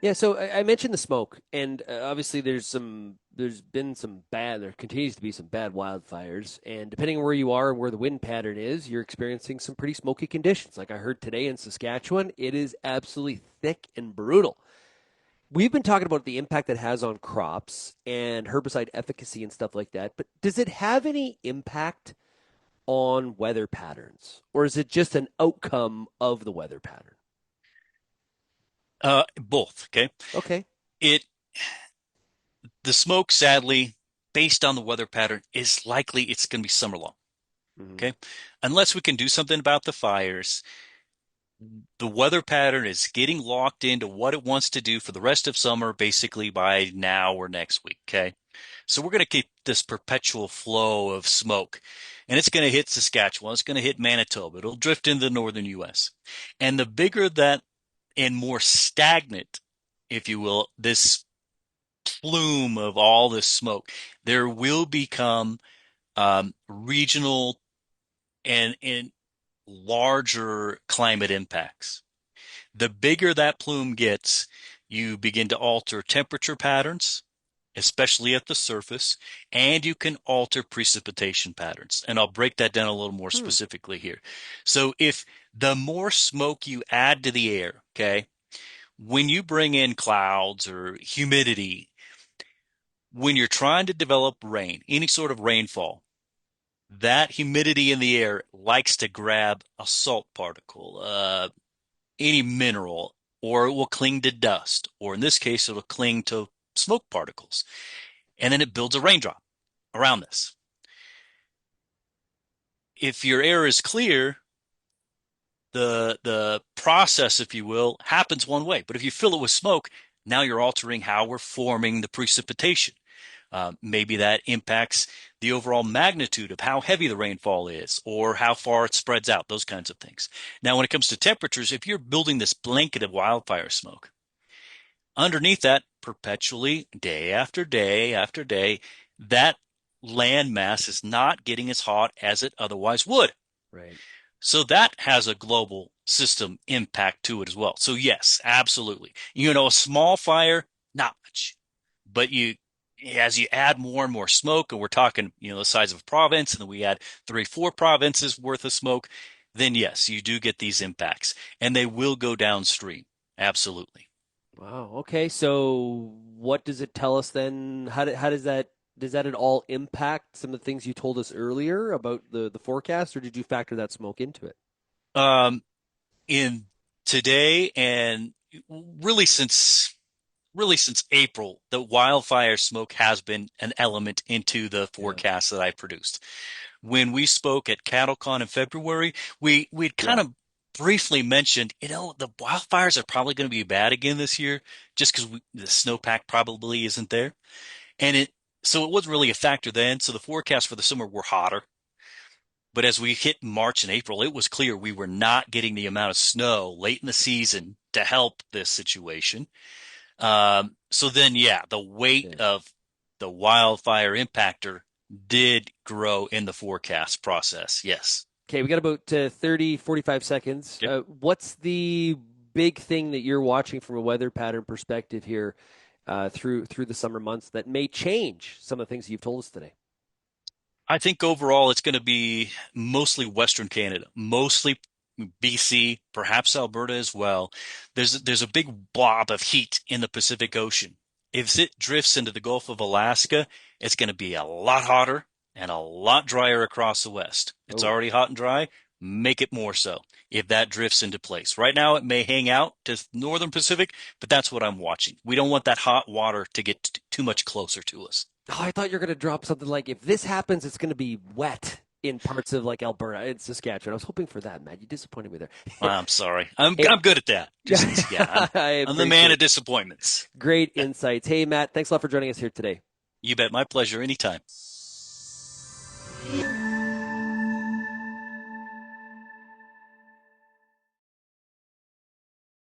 Yeah, so I mentioned the smoke, and obviously there continues to be some bad wildfires, and depending on where you are and where the wind pattern is, you're experiencing some pretty smoky conditions. Like I heard today in Saskatchewan, it is absolutely thick and brutal. We've been talking about the impact that has on crops and herbicide efficacy and stuff like that, but does it have any impact on weather patterns, or is it just an outcome of the weather pattern? Both. Okay. Okay. It the smoke, sadly, based on the weather pattern, is likely it's going to be summer long. Hmm. Okay. Unless we can do something about the fires, the weather pattern is getting locked into what it wants to do for the rest of summer, basically by now or next week. Okay. So we're going to keep this perpetual flow of smoke, and it's going to hit Saskatchewan. It's going to hit Manitoba. It'll drift into the northern U.S. And the bigger that and more stagnant, if you will, this plume of all this smoke, there will become regional and larger climate impacts. The bigger that plume gets, you begin to alter temperature patterns, especially at the surface, and you can alter precipitation patterns. And I'll break that down a little more Hmm. specifically here. So if the more smoke you add to the air, okay, when you bring in clouds or humidity, when you're trying to develop rain, any sort of rainfall, that humidity in the air likes to grab a salt particle, any mineral, or it will cling to dust, or in this case, it'll cling to smoke particles. And then it builds a raindrop around this. If your air is clear, the process, if you will, happens one way. But if you fill it with smoke, now you're altering how we're forming the precipitation. Maybe that impacts the overall magnitude of how heavy the rainfall is or how far it spreads out, those kinds of things. Now, when it comes to temperatures, if you're building this blanket of wildfire smoke, underneath that, perpetually, day after day after day, that land mass is not getting as hot as it otherwise would. Right. So that has a global system impact to it as well. So yes, absolutely. You know, a small fire, not much. But as you add more and more smoke, and we're talking, the size of a province, and then we add 3, 4 provinces worth of smoke, then yes, you do get these impacts, and they will go downstream. Absolutely. Wow. Okay. So what does it tell us then? How does that at all impact some of the things you told us earlier about the forecast, or did you factor that smoke into it? Um, in today and really since really since April, the wildfire smoke has been an element into the Yeah. forecast that I produced. When we spoke at CattleCon in February, we'd kind Yeah. of briefly mentioned, the wildfires are probably going to be bad again this year, just because the snowpack probably isn't there, and it wasn't really a factor then. So the forecasts for the summer were hotter, but as we hit March and April, it was clear we were not getting the amount of snow late in the season to help this situation. So then, yeah, the weight Yeah. of the wildfire impactor did grow in the forecast process. Yes. Okay, we got about 30, 45 seconds. Okay. What's the big thing that you're watching from a weather pattern perspective here through the summer months that may change some of the things you've told us today? I think overall it's going to be mostly Western Canada, mostly BC, perhaps Alberta as well. There's a big blob of heat in the Pacific Ocean. If it drifts into the Gulf of Alaska, it's going to be a lot hotter and a lot drier across the west. It's Oh, already hot and dry. Make it more so if that drifts into place. Right now, it may hang out to northern Pacific, but that's what I'm watching. We don't want that hot water to get too much closer to us. I thought you were going to drop something like, if this happens, it's going to be wet in parts of like Alberta and Saskatchewan. I was hoping for that, Matt. You disappointed me there. I'm sorry. I'm Hey, I'm good at that. Just yeah, I'm I I'm the man appreciate of it. disappointments. Great insights. Hey, Matt, thanks a lot for joining us here today. You bet. My pleasure. Anytime.